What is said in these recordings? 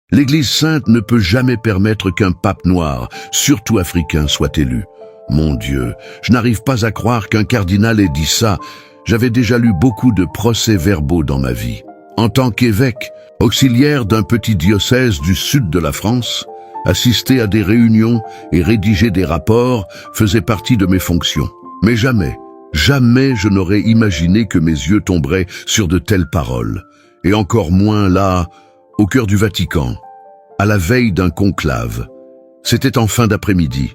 L'Église sainte ne peut jamais permettre qu'un pape noir, surtout africain, soit élu. Mon Dieu, je n'arrive pas à croire qu'un cardinal ait dit ça. J'avais déjà lu beaucoup de procès-verbaux dans ma vie. En tant qu'évêque, auxiliaire d'un petit diocèse du sud de la France, assister à des réunions et rédiger des rapports faisait partie de mes fonctions. Mais jamais je n'aurais imaginé que mes yeux tomberaient sur de telles paroles. Et encore moins là, au cœur du Vatican, à la veille d'un conclave. C'était en fin d'après-midi.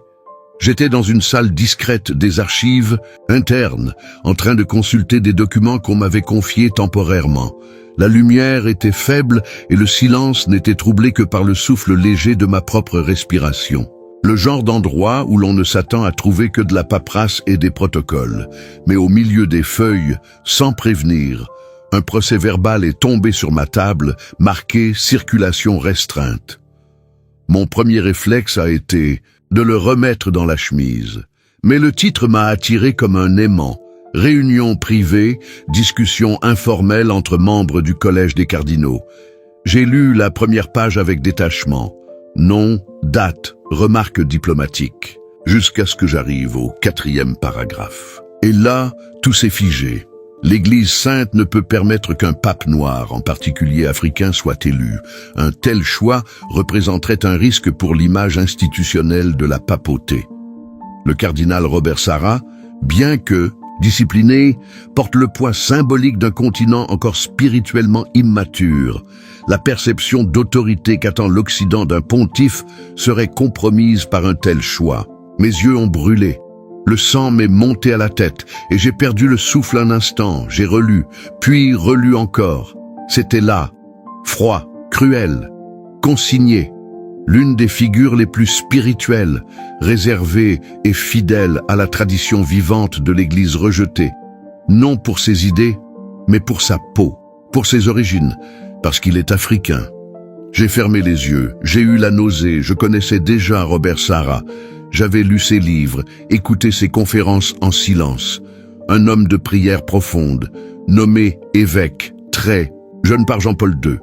J'étais dans une salle discrète des archives internes, en train de consulter des documents qu'on m'avait confiés temporairement. La lumière était faible et le silence n'était troublé que par le souffle léger de ma propre respiration. Le genre d'endroit où l'on ne s'attend à trouver que de la paperasse et des protocoles. Mais au milieu des feuilles, sans prévenir, un procès-verbal est tombé sur ma table, marqué « Circulation restreinte ». Mon premier réflexe a été de le remettre dans la chemise. Mais le titre m'a attiré comme un aimant. Réunion privée, discussion informelle entre membres du Collège des cardinaux. J'ai lu la première page avec détachement. Nom, date, remarques diplomatiques. Jusqu'à ce que j'arrive au 4e paragraphe. Et là, tout s'est figé. L'Église sainte ne peut permettre qu'un pape noir, en particulier africain, soit élu. Un tel choix représenterait un risque pour l'image institutionnelle de la papauté. Le cardinal Robert Sarah, bien que discipliné, porte le poids symbolique d'un continent encore spirituellement immature. La perception d'autorité qu'attend l'Occident d'un pontife serait compromise par un tel choix. Mes yeux ont brûlé. Le sang m'est monté à la tête et j'ai perdu le souffle un instant. J'ai relu, puis relu encore. C'était là, froid, cruel, consigné. L'une des figures les plus spirituelles, réservée et fidèle à la tradition vivante de l'Église rejetée. Non pour ses idées, mais pour sa peau, pour ses origines, parce qu'il est africain. J'ai fermé les yeux, j'ai eu la nausée, je connaissais déjà Robert Sarah. J'avais lu ses livres, écouté ses conférences en silence. Un homme de prière profonde, nommé évêque, très jeune par Jean-Paul II,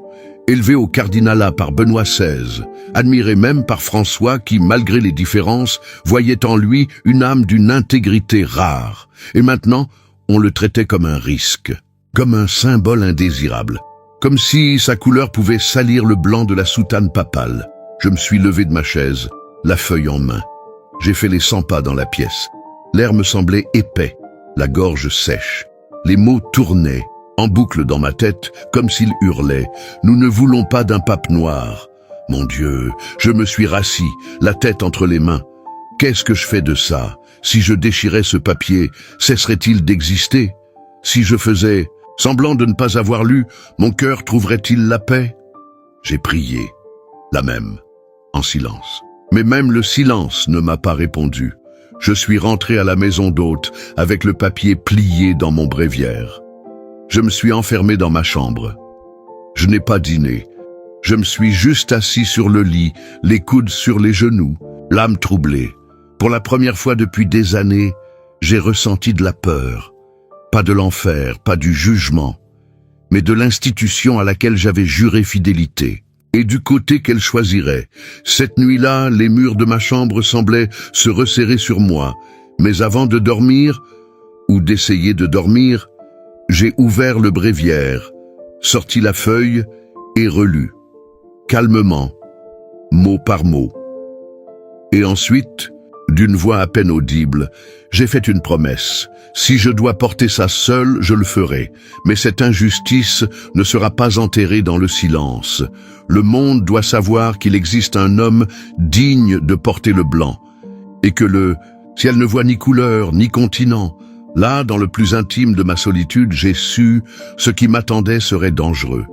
élevé au cardinalat par Benoît XVI, admiré même par François qui, malgré les différences, voyait en lui une âme d'une intégrité rare. Et maintenant, on le traitait comme un risque, comme un symbole indésirable, comme si sa couleur pouvait salir le blanc de la soutane papale. Je me suis levé de ma chaise, la feuille en main. J'ai fait les 100 pas dans la pièce. L'air me semblait épais, la gorge sèche. Les mots tournaient, en boucle dans ma tête, comme s'ils hurlaient. Nous ne voulons pas d'un pape noir. Mon Dieu, je me suis rassis, la tête entre les mains. Qu'est-ce que je fais de ça? Si je déchirais ce papier, cesserait-il d'exister? Si je faisais semblant de ne pas avoir lu, mon cœur trouverait-il la paix? J'ai prié, la même, en silence. Mais même le silence ne m'a pas répondu. Je suis rentré à la maison d'hôte avec le papier plié dans mon bréviaire. Je me suis enfermé dans ma chambre. Je n'ai pas dîné. Je me suis juste assis sur le lit, les coudes sur les genoux, l'âme troublée. Pour la première fois depuis des années, j'ai ressenti de la peur. Pas de l'enfer, pas du jugement, mais de l'institution à laquelle j'avais juré fidélité. Et du côté qu'elle choisirait. Cette nuit-là, les murs de ma chambre semblaient se resserrer sur moi. Mais avant de dormir, ou d'essayer de dormir, j'ai ouvert le bréviaire, sorti la feuille et relu, calmement, mot par mot. Et ensuite, d'une voix à peine audible, j'ai fait une promesse. Si je dois porter ça seul, je le ferai. Mais cette injustice ne sera pas enterrée dans le silence. Le monde doit savoir qu'il existe un homme digne de porter le blanc. Et que le ciel ne voit ni couleur, ni continent. Là, dans le plus intime de ma solitude, j'ai su ce qui m'attendait serait dangereux.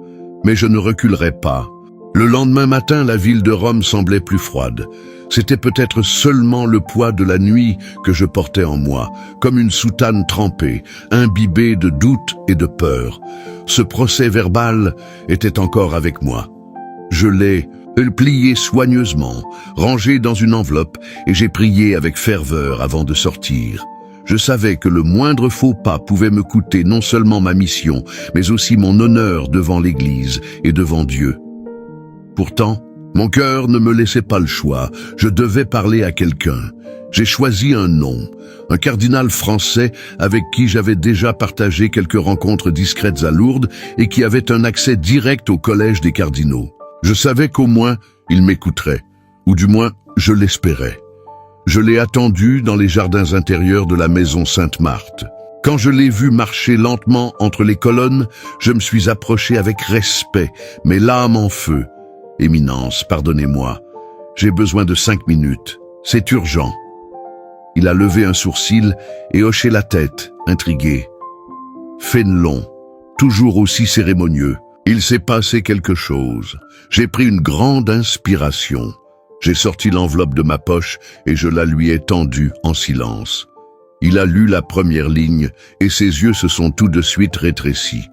Mais je ne reculerai pas. Le lendemain matin, la ville de Rome semblait plus froide. C'était peut-être seulement le poids de la nuit que je portais en moi, comme une soutane trempée, imbibée de doute et de peur. Ce procès-verbal était encore avec moi. Je l'ai plié soigneusement, rangé dans une enveloppe, et j'ai prié avec ferveur avant de sortir. Je savais que le moindre faux pas pouvait me coûter non seulement ma mission, mais aussi mon honneur devant l'Église et devant Dieu. Pourtant, mon cœur ne me laissait pas le choix. Je devais parler à quelqu'un. J'ai choisi un nom, un cardinal français avec qui j'avais déjà partagé quelques rencontres discrètes à Lourdes et qui avait un accès direct au collège des cardinaux. Je savais qu'au moins il m'écouterait, ou du moins je l'espérais. Je l'ai attendu dans les jardins intérieurs de la maison Sainte-Marthe. Quand je l'ai vu marcher lentement entre les colonnes, je me suis approché avec respect, mais l'âme en feu. « Éminence, pardonnez-moi, j'ai besoin de 5 minutes, c'est urgent. » Il a levé un sourcil et hoché la tête, intrigué. Fénelon, toujours aussi cérémonieux. Il s'est passé quelque chose. J'ai pris une grande inspiration. J'ai sorti l'enveloppe de ma poche et je la lui ai tendue en silence. Il a lu la première ligne et ses yeux se sont tout de suite rétrécis.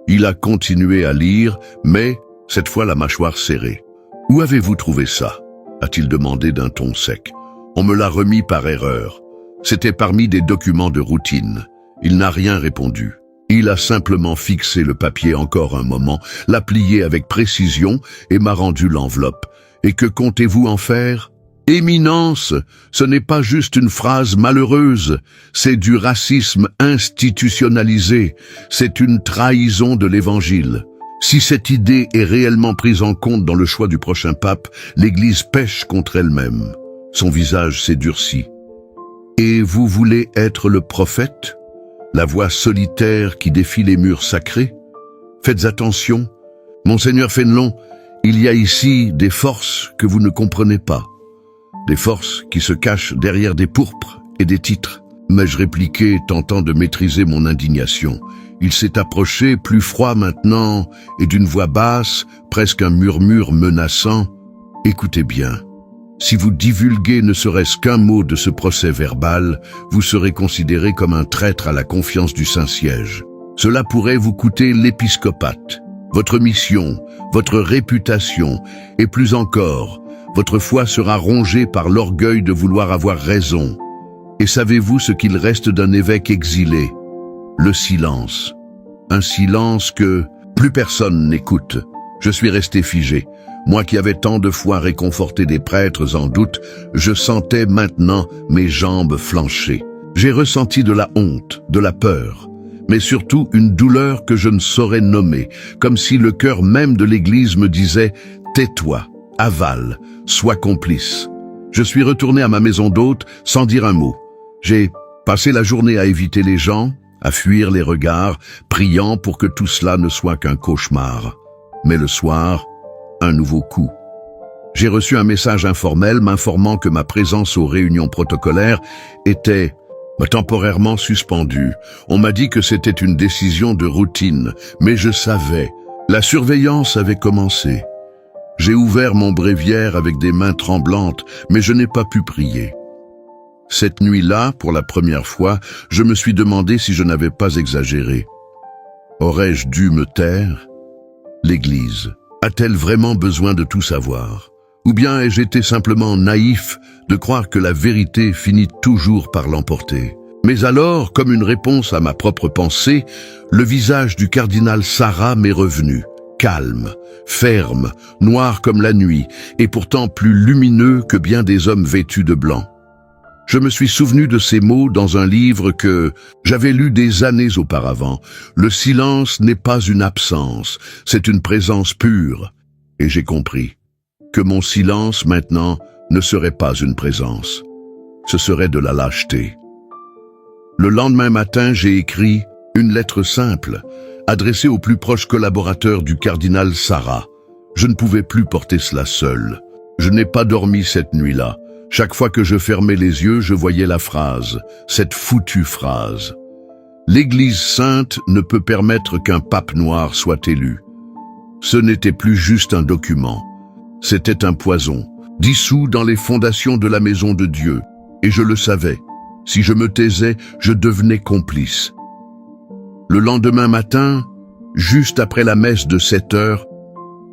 Il a continué à lire, mais cette fois la mâchoire serrée. « Où avez-vous trouvé ça ?» a-t-il demandé d'un ton sec. On me l'a remis par erreur. C'était parmi des documents de routine. Il n'a rien répondu. Il a simplement fixé le papier encore un moment, l'a plié avec précision et m'a rendu l'enveloppe. Et que comptez-vous en faire ? Éminence, ce n'est pas juste une phrase malheureuse, c'est du racisme institutionnalisé, c'est une trahison de l'Évangile. Si cette idée est réellement prise en compte dans le choix du prochain pape, l'Église pèche contre elle-même. Son visage s'est durci. Et vous voulez être le prophète ? La voix solitaire qui défie les murs sacrés ? Faites attention, Monseigneur Fénelon, il y a ici des forces que vous ne comprenez pas. Des forces qui se cachent derrière des pourpres et des titres. M'ai-je répliqué, tentant de maîtriser mon indignation. Il s'est approché, plus froid maintenant, et d'une voix basse, presque un murmure menaçant. « Écoutez bien, si vous divulguez ne serait-ce qu'un mot de ce procès verbal, vous serez considéré comme un traître à la confiance du Saint-Siège. Cela pourrait vous coûter l'épiscopat, votre mission, votre réputation, et plus encore, votre foi sera rongée par l'orgueil de vouloir avoir raison. Et savez-vous ce qu'il reste d'un évêque exilé ? Le silence. Un silence que plus personne n'écoute. Je suis resté figé. Moi qui avais tant de fois réconforté des prêtres en doute, je sentais maintenant mes jambes flancher. J'ai ressenti de la honte, de la peur, mais surtout une douleur que je ne saurais nommer, comme si le cœur même de l'Église me disait « Tais-toi, avale, sois complice ». Je suis retourné à ma maison d'hôte sans dire un mot. J'ai passé la journée à éviter les gens, à fuir les regards, priant pour que tout cela ne soit qu'un cauchemar. Mais le soir, un nouveau coup. J'ai reçu un message informel m'informant que ma présence aux réunions protocolaires était temporairement suspendue. On m'a dit que c'était une décision de routine, mais je savais. La surveillance avait commencé. J'ai ouvert mon bréviaire avec des mains tremblantes, mais je n'ai pas pu prier. Cette nuit-là, pour la première fois, je me suis demandé si je n'avais pas exagéré. Aurais-je dû me taire ? L'Église a-t-elle vraiment besoin de tout savoir ? Ou bien ai-je été simplement naïf de croire que la vérité finit toujours par l'emporter ? Mais alors, comme une réponse à ma propre pensée, le visage du cardinal Sarrat m'est revenu. Calme, ferme, noir comme la nuit, et pourtant plus lumineux que bien des hommes vêtus de blanc. Je me suis souvenu de ces mots dans un livre que j'avais lu des années auparavant. Le silence n'est pas une absence, c'est une présence pure. Et j'ai compris que mon silence maintenant ne serait pas une présence. Ce serait de la lâcheté. Le lendemain matin, j'ai écrit une lettre simple, adressée au plus proche collaborateur du cardinal Sarrat. Je ne pouvais plus porter cela seul. Je n'ai pas dormi cette nuit-là. Chaque fois que je fermais les yeux, je voyais la phrase, cette foutue phrase. L'Église sainte ne peut permettre qu'un pape noir soit élu. Ce n'était plus juste un document. C'était un poison, dissous dans les fondations de la maison de Dieu. Et je le savais. Si je me taisais, je devenais complice. Le lendemain matin, juste après la messe de 7 heures,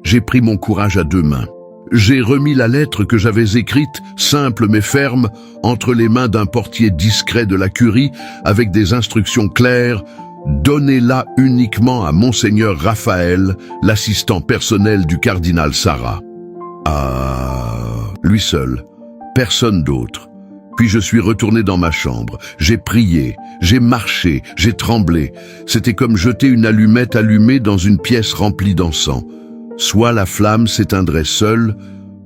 j'ai pris mon courage à deux mains. J'ai remis la lettre que j'avais écrite, simple mais ferme, entre les mains d'un portier discret de la curie, avec des instructions claires. Donnez-la uniquement à Monseigneur Raphaël, l'assistant personnel du cardinal Sarrat. Ah, lui seul, personne d'autre. Puis je suis retourné dans ma chambre. J'ai prié, j'ai marché, j'ai tremblé. C'était comme jeter une allumette allumée dans une pièce remplie d'encens. Soit la flamme s'éteindrait seule,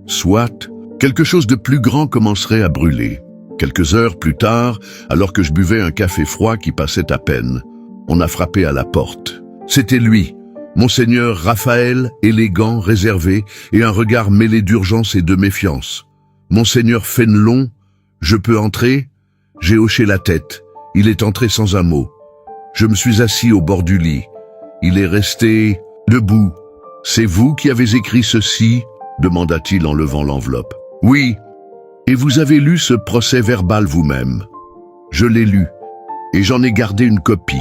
soit quelque chose de plus grand commencerait à brûler. Quelques heures plus tard, alors que je buvais un café froid qui passait à peine, on a frappé à la porte. C'était lui, Monseigneur Raphaël, élégant, réservé, et un regard mêlé d'urgence et de méfiance. Monseigneur Fénelon, je peux entrer? J'ai hoché la tête. Il est entré sans un mot. Je me suis assis au bord du lit. Il est resté debout. C'est vous qui avez écrit ceci? Demanda-t-il en levant l'enveloppe. Oui. Et vous avez lu ce procès verbal vous-même? Je l'ai lu, et j'en ai gardé une copie.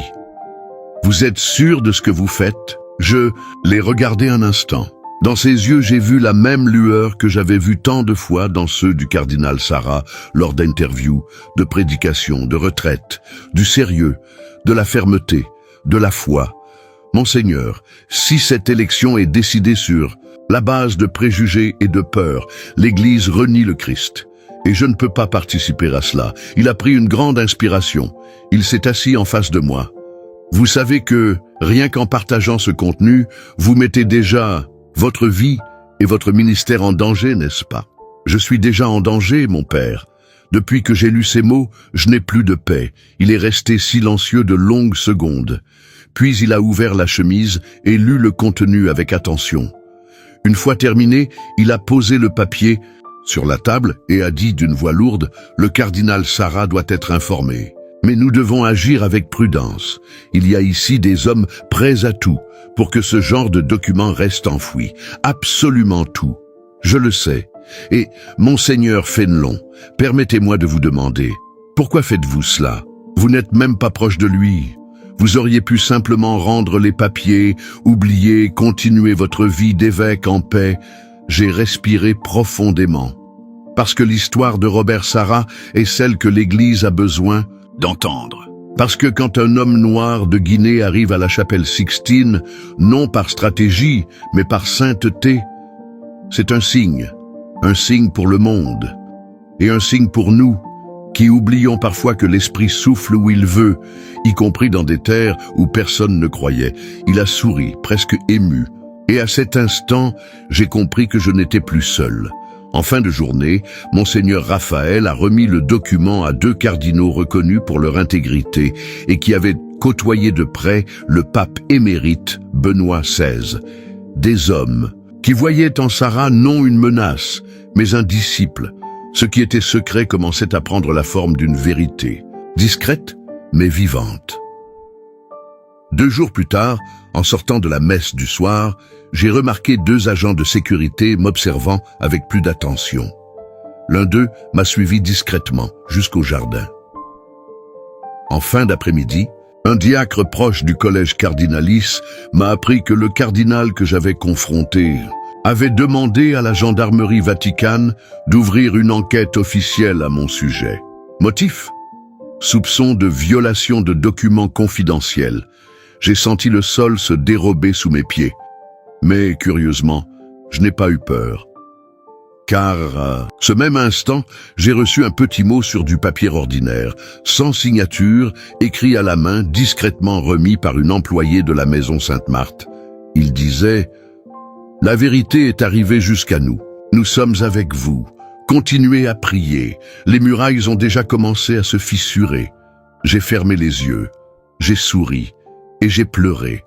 Vous êtes sûr de ce que vous faites? Je l'ai regardé un instant. Dans ses yeux, j'ai vu la même lueur que j'avais vue tant de fois dans ceux du cardinal Sarah lors d'interviews, de prédications, de retraites, du sérieux, de la fermeté, de la foi. Monseigneur, si cette élection est décidée sur la base de préjugés et de peur, l'Église renie le Christ. Et je ne peux pas participer à cela. Il a pris une grande inspiration. Il s'est assis en face de moi. Vous savez que, rien qu'en partageant ce contenu, vous mettez déjà votre vie et votre ministère en danger, n'est-ce pas? Je suis déjà en danger, mon père. Depuis que j'ai lu ces mots, je n'ai plus de paix. Il est resté silencieux de longues secondes. Puis il a ouvert la chemise et lu le contenu avec attention. Une fois terminé, il a posé le papier sur la table et a dit d'une voix lourde, « Le cardinal Sarah doit être informé. Mais nous devons agir avec prudence. Il y a ici des hommes prêts à tout pour que ce genre de document reste enfoui. Absolument tout. Je le sais. Et, Monseigneur Fénelon, permettez-moi de vous demander, pourquoi faites-vous cela? Vous n'êtes même pas proche de lui. Vous auriez pu simplement rendre les papiers, oublier, continuer votre vie d'évêque en paix. » J'ai respiré profondément. Parce que l'histoire de Robert Sarah est celle que l'Église a besoin d'entendre. Parce que quand un homme noir de Guinée arrive à la chapelle Sixtine, non par stratégie, mais par sainteté, c'est un signe pour le monde, et un signe pour nous, qui oublions parfois que l'Esprit souffle où il veut, y compris dans des terres où personne ne croyait. Il a souri, presque ému, et à cet instant, j'ai compris que je n'étais plus seul. En fin de journée, Monseigneur Raphaël a remis le document à 2 cardinaux reconnus pour leur intégrité et qui avaient côtoyé de près le pape émérite Benoît XVI. Des hommes qui voyaient en Sarah non une menace, mais un disciple. Ce qui était secret commençait à prendre la forme d'une vérité, discrète mais vivante. 2 jours plus tard, en sortant de la messe du soir, j'ai remarqué 2 agents de sécurité m'observant avec plus d'attention. L'un d'eux m'a suivi discrètement jusqu'au jardin. En fin d'après-midi, un diacre proche du collège cardinalis m'a appris que le cardinal que j'avais confronté avait demandé à la gendarmerie vaticane d'ouvrir une enquête officielle à mon sujet. Motif? Soupçon de violation de documents confidentiels. J'ai senti le sol se dérober sous mes pieds. Mais, curieusement, je n'ai pas eu peur. Car, ce même instant, j'ai reçu un petit mot sur du papier ordinaire, sans signature, écrit à la main, discrètement remis par une employée de la maison Sainte-Marthe. Il disait « La vérité est arrivée jusqu'à nous. Nous sommes avec vous. Continuez à prier. Les murailles ont déjà commencé à se fissurer. » J'ai fermé les yeux. J'ai souri. Et j'ai pleuré.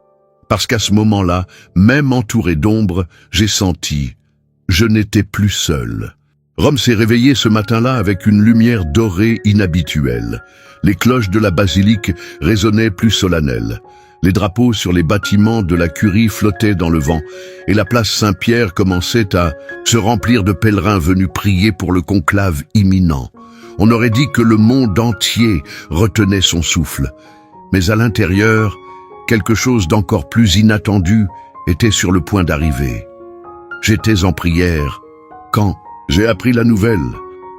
Parce qu'à ce moment-là, même entouré d'ombre, j'ai senti « je n'étais plus seul ». Rome s'est réveillée ce matin-là avec une lumière dorée inhabituelle. Les cloches de la basilique résonnaient plus solennelles. Les drapeaux sur les bâtiments de la curie flottaient dans le vent, et la place Saint-Pierre commençait à se remplir de pèlerins venus prier pour le conclave imminent. On aurait dit que le monde entier retenait son souffle. Mais à l'intérieur, quelque chose d'encore plus inattendu était sur le point d'arriver. J'étais en prière quand j'ai appris la nouvelle.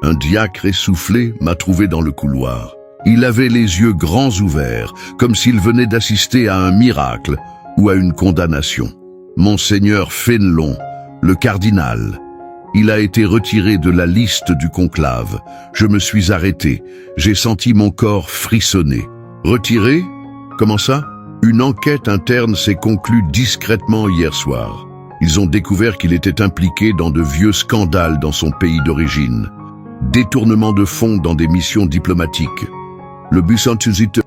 Un diacre essoufflé m'a trouvé dans le couloir. Il avait les yeux grands ouverts, comme s'il venait d'assister à un miracle ou à une condamnation. Monseigneur Fénelon, le cardinal, Il a été retiré de la liste du conclave. Je me suis arrêté. J'ai senti mon corps frissonner. Retiré? Comment ça? Une enquête interne s'est conclue discrètement hier soir. Ils ont découvert qu'il était impliqué dans de vieux scandales dans son pays d'origine. Détournement de fonds dans des missions diplomatiques. Le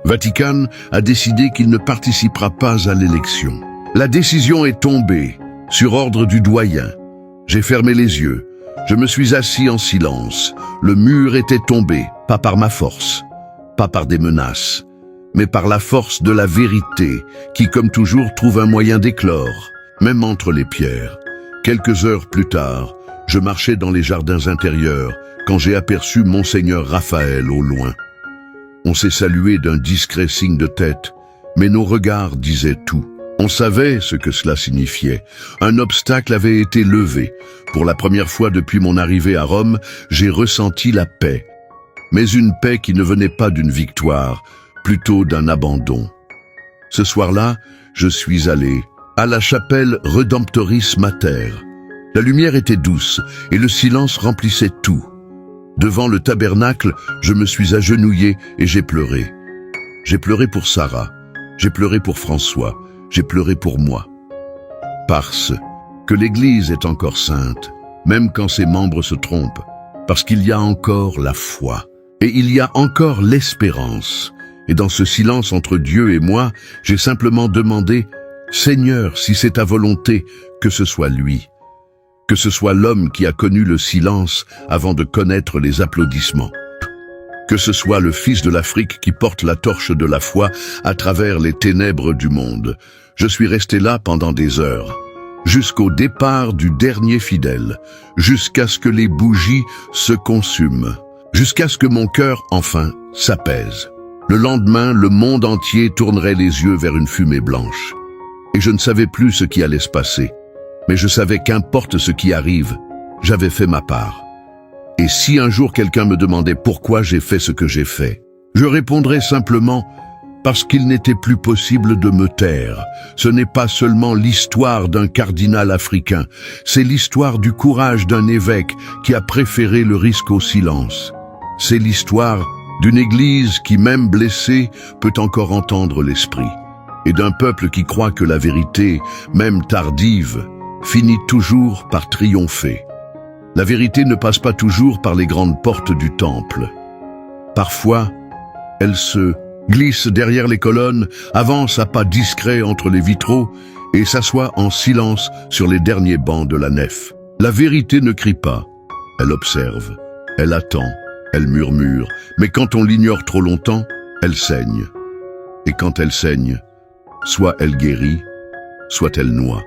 Vatican a décidé qu'il ne participera pas à l'élection. La décision est tombée, sur ordre du doyen. J'ai fermé les yeux. Je me suis assis en silence. Le mur était tombé, pas par ma force, pas par des menaces, mais par la force de la vérité, qui, comme toujours, trouve un moyen d'éclore, même entre les pierres. Quelques heures plus tard, je marchais dans les jardins intérieurs, quand j'ai aperçu Monseigneur Raphaël au loin. On s'est salué d'un discret signe de tête, mais nos regards disaient tout. On savait ce que cela signifiait. Un obstacle avait été levé. Pour la première fois depuis mon arrivée à Rome, j'ai ressenti la paix. Mais une paix qui ne venait pas d'une victoire, plutôt d'un abandon. Ce soir-là, je suis allé à la chapelle Redemptoris Mater. La lumière était douce et le silence remplissait tout. Devant le tabernacle, je me suis agenouillé et j'ai pleuré. J'ai pleuré pour Sarah, j'ai pleuré pour François, j'ai pleuré pour moi. Parce que l'Église est encore sainte, même quand ses membres se trompent, parce qu'il y a encore la foi, et il y a encore l'espérance. Et dans ce silence entre Dieu et moi, j'ai simplement demandé, « Seigneur, si c'est ta volonté, que ce soit lui. » Que ce soit l'homme qui a connu le silence avant de connaître les applaudissements. Que ce soit le fils de l'Afrique qui porte la torche de la foi à travers les ténèbres du monde. Je suis resté là pendant des heures, jusqu'au départ du dernier fidèle, jusqu'à ce que les bougies se consument, jusqu'à ce que mon cœur, enfin, s'apaise. Le lendemain, le monde entier tournerait les yeux vers une fumée blanche. Et je ne savais plus ce qui allait se passer. Mais je savais qu'importe ce qui arrive, j'avais fait ma part. Et si un jour quelqu'un me demandait pourquoi j'ai fait ce que j'ai fait, je répondrais simplement parce qu'il n'était plus possible de me taire. Ce n'est pas seulement l'histoire d'un cardinal africain, c'est l'histoire du courage d'un évêque qui a préféré le risque au silence. C'est l'histoire d'une église qui, même blessée, peut encore entendre l'esprit. Et d'un peuple qui croit que la vérité, même tardive, finit toujours par triompher. La vérité ne passe pas toujours par les grandes portes du temple. Parfois, elle se glisse derrière les colonnes, avance à pas discrets entre les vitraux et s'assoit en silence sur les derniers bancs de la nef. La vérité ne crie pas, elle observe, elle attend, elle murmure, mais quand on l'ignore trop longtemps, elle saigne. Et quand elle saigne, soit elle guérit, soit elle noie.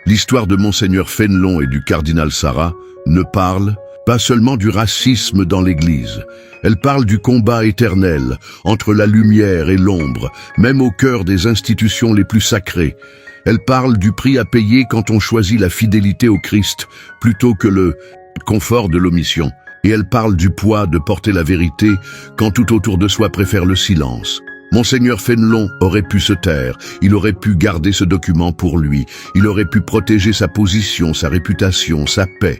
L'histoire de Monseigneur Fénelon et du cardinal Sarah ne parle pas seulement du racisme dans l'Église. Elle parle du combat éternel entre la lumière et l'ombre, même au cœur des institutions les plus sacrées. Elle parle du prix à payer quand on choisit la fidélité au Christ plutôt que le confort de l'omission. Et elle parle du poids de porter la vérité quand tout autour de soi préfère le silence. Monseigneur Fénelon aurait pu se taire, il aurait pu garder ce document pour lui, il aurait pu protéger sa position, sa réputation, sa paix.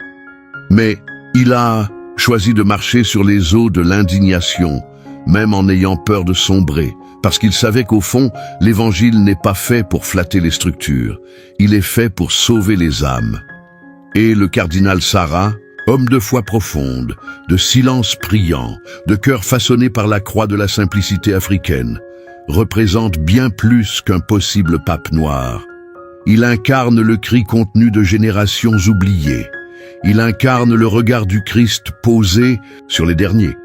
Mais il a choisi de marcher sur les eaux de l'indignation, même en ayant peur de sombrer, parce qu'il savait qu'au fond, l'évangile n'est pas fait pour flatter les structures, il est fait pour sauver les âmes. Et le cardinal Sarah, homme de foi profonde, de silence priant, de cœur façonné par la croix de la simplicité africaine, représente bien plus qu'un possible pape noir. Il incarne le cri contenu de générations oubliées. Il incarne le regard du Christ posé sur les derniers.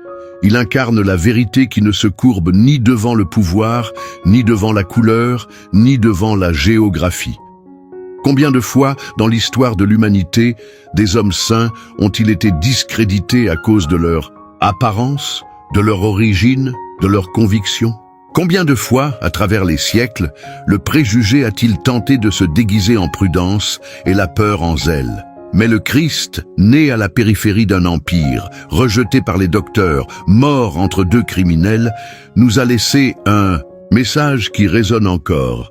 Il incarne la vérité qui ne se courbe ni devant le pouvoir, ni devant la couleur, ni devant la géographie. Combien de fois, dans l'histoire de l'humanité, des hommes saints ont-ils été discrédités à cause de leur apparence, de leur origine, de leurs convictions? Combien de fois, à travers les siècles, le préjugé a-t-il tenté de se déguiser en prudence et la peur en zèle? Mais le Christ, né à la périphérie d'un empire, rejeté par les docteurs, mort entre deux criminels, nous a laissé un message qui résonne encore.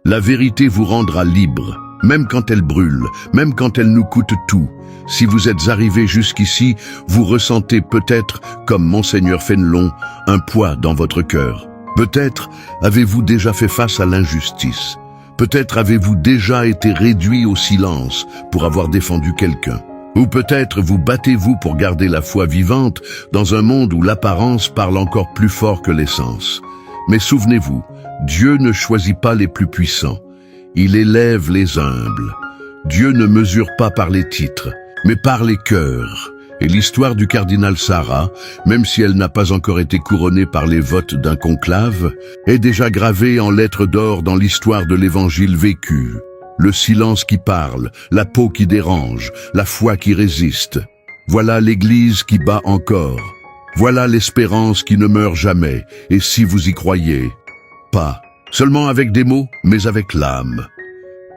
La vérité vous rendra libre. même quand elle brûle, même quand elle nous coûte tout. Si vous êtes arrivé jusqu'ici, vous ressentez peut-être, comme Monseigneur Fénelon, un poids dans votre cœur. Peut-être avez-vous déjà fait face à l'injustice. Peut-être avez-vous déjà été réduit au silence pour avoir défendu quelqu'un. Ou peut-être vous battez-vous pour garder la foi vivante dans un monde où l'apparence parle encore plus fort que l'essence. Mais souvenez-vous, Dieu ne choisit pas les plus puissants. Il élève les humbles. Dieu ne mesure pas par les titres, mais par les cœurs. Et l'histoire du cardinal Sarah, même si elle n'a pas encore été couronnée par les votes d'un conclave, est déjà gravée en lettres d'or dans l'histoire de l'évangile vécu. Le silence qui parle, la peau qui dérange, la foi qui résiste. Voilà l'Église qui bat encore. Voilà l'espérance qui ne meurt jamais. Et si vous y croyez, pas seulement avec des mots, mais avec l'âme.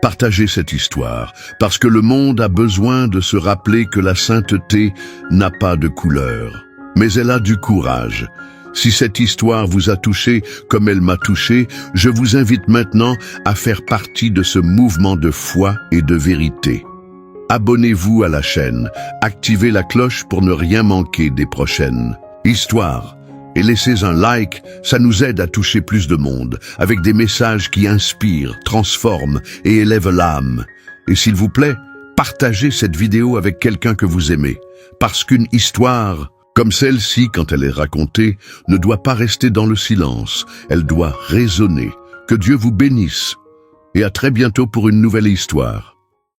Partagez cette histoire, parce que le monde a besoin de se rappeler que la sainteté n'a pas de couleur, mais elle a du courage. Si cette histoire vous a touché comme elle m'a touché, je vous invite maintenant à faire partie de ce mouvement de foi et de vérité. Abonnez-vous à la chaîne, activez la cloche pour ne rien manquer des prochaines histoires. Et laissez un like, ça nous aide à toucher plus de monde, avec des messages qui inspirent, transforment et élèvent l'âme. Et s'il vous plaît, partagez cette vidéo avec quelqu'un que vous aimez, parce qu'une histoire, comme celle-ci quand elle est racontée, ne doit pas rester dans le silence, elle doit résonner. Que Dieu vous bénisse, et à très bientôt pour une nouvelle histoire.